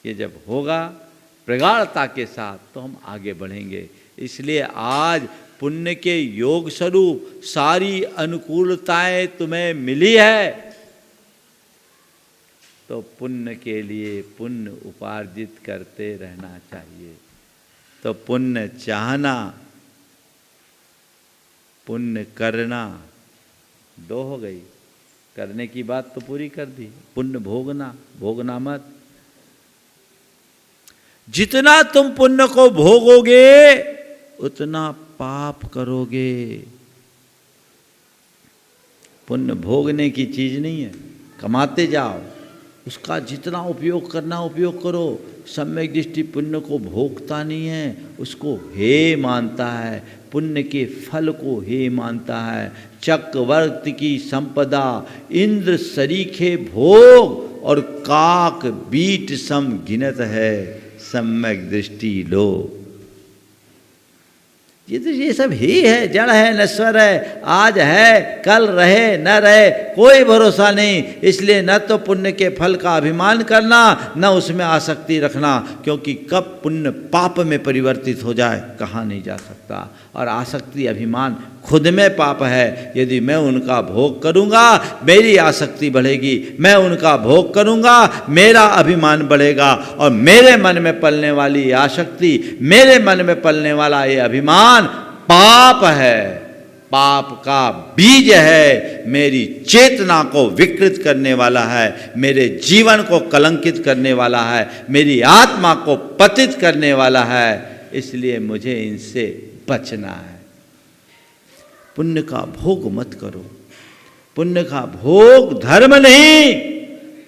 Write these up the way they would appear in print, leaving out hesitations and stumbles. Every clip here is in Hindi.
ये जब होगा प्रगाढ़ता के साथ तो हम आगे बढ़ेंगे। इसलिए आज पुण्य के योग स्वरूप सारी अनुकूलताएं तुम्हें मिली है, तो पुण्य के लिए पुण्य उपार्जित करते रहना चाहिए। तो पुण्य चाहना, पुण्य करना, दो हो गई। करने की बात तो पूरी कर दी, पुण्य भोगना, भोगना मत। जितना तुम पुण्य को भोगोगे उतना पाप करोगे। पुण्य भोगने की चीज नहीं है, कमाते जाओ, उसका जितना उपयोग करना उपयोग करो। सम्यक दृष्टि पुण्य को भोगता नहीं है, उसको हे मानता है, पुण्य के फल को हे मानता है। चक्रवर्ती की संपदा इंद्र सरीखे भोग और काक बीट सम गिनत है, सम्यक दृष्टि लो। ये सब ही है, जड़ है, नश्वर है, आज है कल रहे न रहे, कोई भरोसा नहीं। इसलिए न तो पुण्य के फल का अभिमान करना, न उसमें आसक्ति रखना, क्योंकि कब पुण्य पाप में परिवर्तित हो जाए कहा नहीं जा सकता। और आसक्ति अभिमान खुद में पाप है। यदि मैं उनका भोग करूंगा मेरी आसक्ति बढ़ेगी, मैं उनका भोग करूंगा मेरा अभिमान बढ़ेगा, और मेरे मन में पलने वाली आसक्ति, मेरे मन में पलने वाला ये अभिमान पाप है, पाप का बीज है, मेरी चेतना को विकृत करने वाला है, मेरे जीवन को कलंकित करने वाला है, मेरी आत्मा को पतित करने वाला है। इसलिए मुझे इनसे बचना है। पुण्य का भोग मत करो। पुण्य का भोग धर्म नहीं,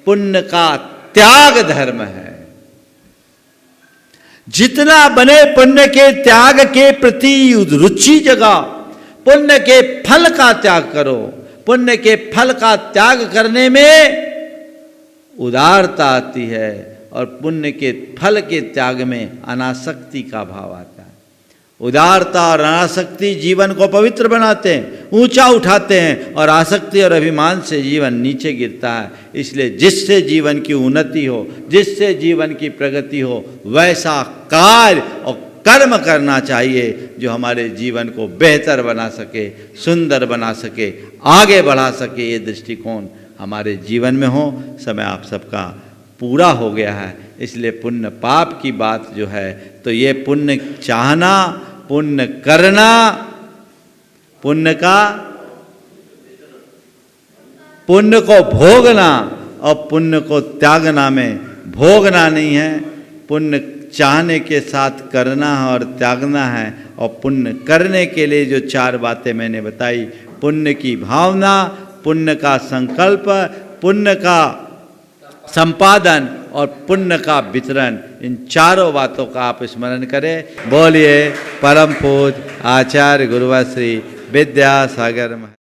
पुण्य का त्याग धर्म है। जितना बने पुण्य के त्याग के प्रति रुचि जगाओ, पुण्य के फल का त्याग करो। पुण्य के फल का त्याग करने में उदारता आती है, और पुण्य के फल के त्याग में अनासक्ति का भाव आता है। उदारता और अनासक्ति जीवन को पवित्र बनाते हैं, ऊंचा उठाते हैं, और आसक्ति और अभिमान से जीवन नीचे गिरता है। इसलिए जिससे जीवन की उन्नति हो, जिससे जीवन की प्रगति हो, वैसा कार्य और कर्म करना चाहिए जो हमारे जीवन को बेहतर बना सके, सुंदर बना सके, आगे बढ़ा सके। ये दृष्टिकोण हमारे जीवन में हो। समय आप सबका पूरा हो गया है। इसलिए पुण्य पाप की बात जो है, तो ये पुण्य चाहना, पुण्य करना, पुण्य को भोगना और पुण्य को त्यागना में भोगना नहीं है। पुण्य चाहने के साथ करना है और त्यागना है। और पुण्य करने के लिए जो चार बातें मैंने बताई, पुण्य की भावना, पुण्य का संकल्प, पुण्य का संपादन और पुण्य का वितरण, इन चारों बातों का आप स्मरण करें। बोलिए परम पूज्य आचार्य गुरुवर श्री विद्यासागर।